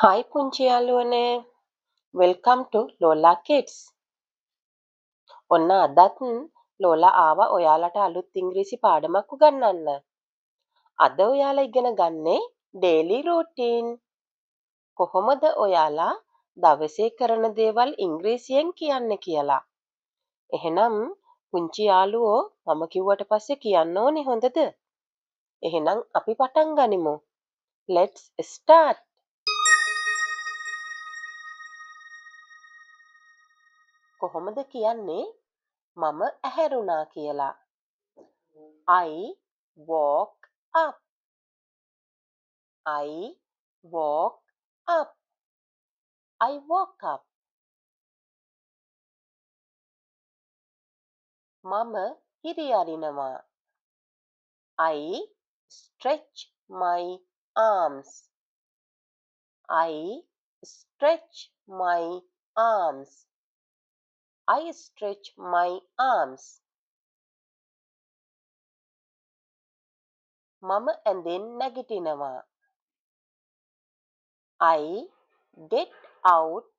Hi පුංචි යාළුවනේ. Welcome to Lola Kids. ඔන්න අදත් ලෝලා ආවා ඔයාලට අලුත් ඉංග්‍රීසි පාඩමක් උගන්වන්න. අද ඔයාලා ඉගෙන ගන්නේ daily routine. කොහොමද ඔයාලා දවසේ කරන දේවල් ඉංග්‍රීසියෙන් කියන්නේ කියලා. එහෙනම් පුංචි යාළුවෝ මම කිව්වට පස්සේ කියන්න ඕනේ හොඳද? එහෙනම් අපි පටන් ගනිමු. Let's start. කොහොමද කියන්නේ මම ඇහැරුණා කියලා? I woke up. I woke up. I woke up. මම හිරි අරිනවා. I stretch my arms. I stretch my arms. I stretch my arms. මම ඇඳෙන් නැගිටිනවා. I get out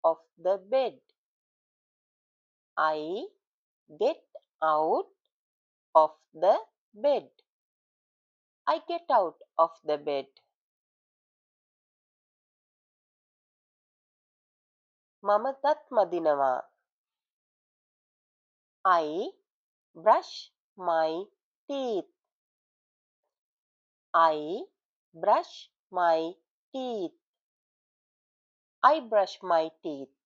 of the bed. I get out of the bed. I get out of the bed. මම දත් මදිනවා. I brush my teeth. I brush my teeth. I brush my teeth.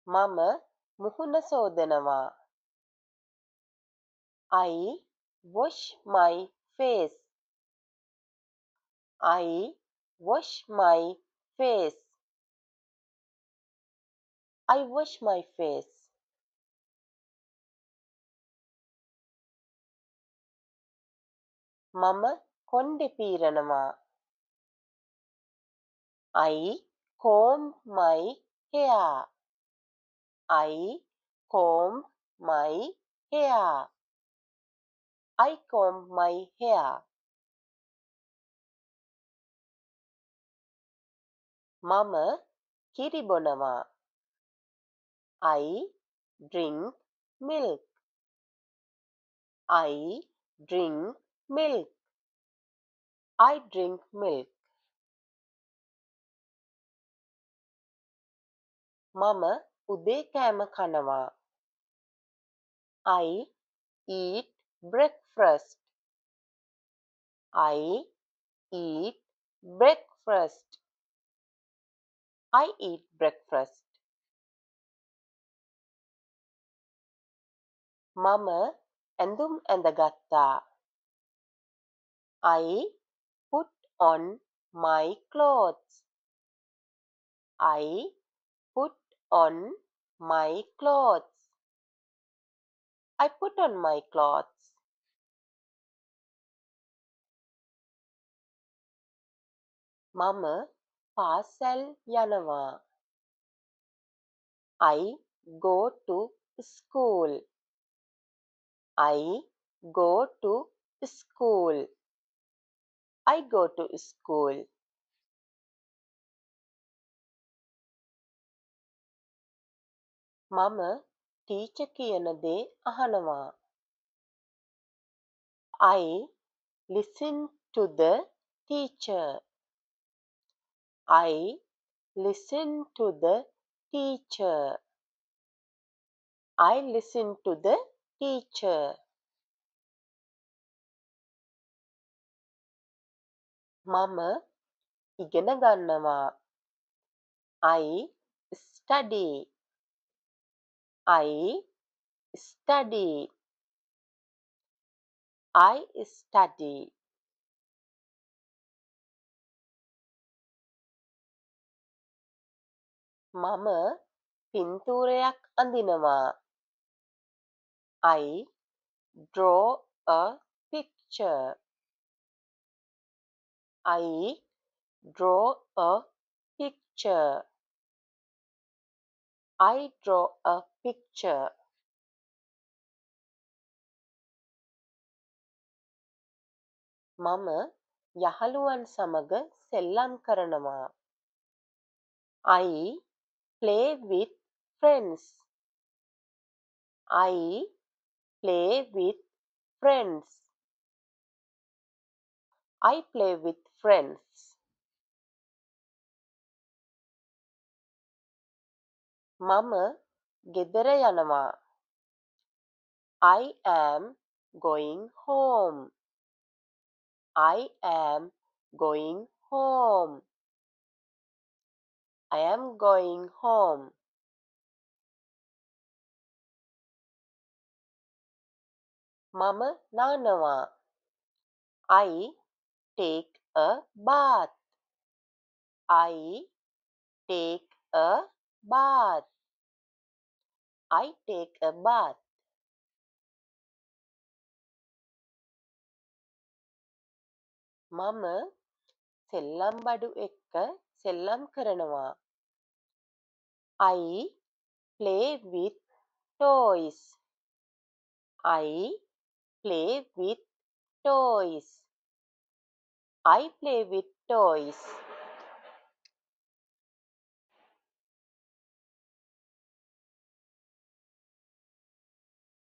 මම මුහුණ සෝදනවා. I wash my face. I wash my face. I wash my face. මම කොණ්ඩෙ පීරනවා. I comb my hair. I comb my hair. I comb my hair. මම කිරි බොනවා. I drink milk. I drink milk. I drink milk. මම උදේ කෑම කනවා. I eat breakfast. I eat breakfast. I eat breakfast. මම ඇඳුම් ඇඳගත්තා. I put on my clothes. I put on my clothes. I put on my clothes. මම පාසල් යනවා. I go to school. I go to school. I go to school. මම teacher කියන දේ අහනවා. I listen to the teacher. I listen to the teacher. I listen to the teacher. මම ඉගෙන ගන්නවා. I study. I study. I study. මම පින්තූරයක් අඳිනවා. I draw a picture. I draw a picture. I draw a picture. මම යහළුවන් සමග සෙල්ලම් කරනවා. I play with friends. I play with friends. I play with friends. මම ගෙදර යනවා. I am going home. I am going home. I am going home. මම නානවා. I take a bath. I take a bath. I take a bath. මම සෙල්ලම් බඩු එක්ක සෙල්ලම් කරනවා. I play with toys. I play with toys. I play with toys.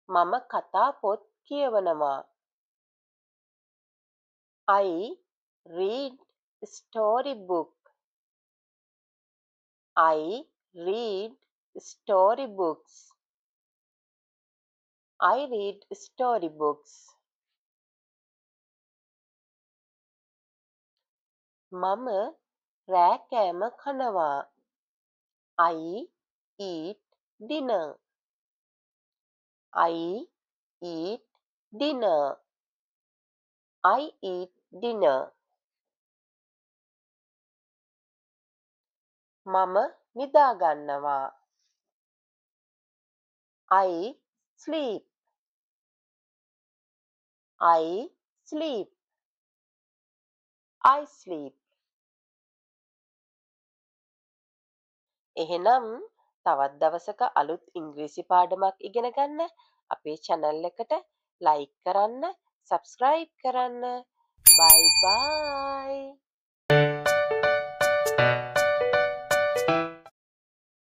මම කතා පොත් කියවනවා. I read storybook. I read storybooks. I read storybooks. මම රෑ කෑම කනවා. I eat dinner. I eat dinner. I eat dinner. මම නිදාගන්නවා. I sleep. I sleep. I sleep. එහෙනම් තවත් දවසක අලුත් ඉංග්‍රීසි පාඩමක් ඉගෙන ගන්න අපේ channel එකට like කරන්න, subscribe කරන්න. Bye bye.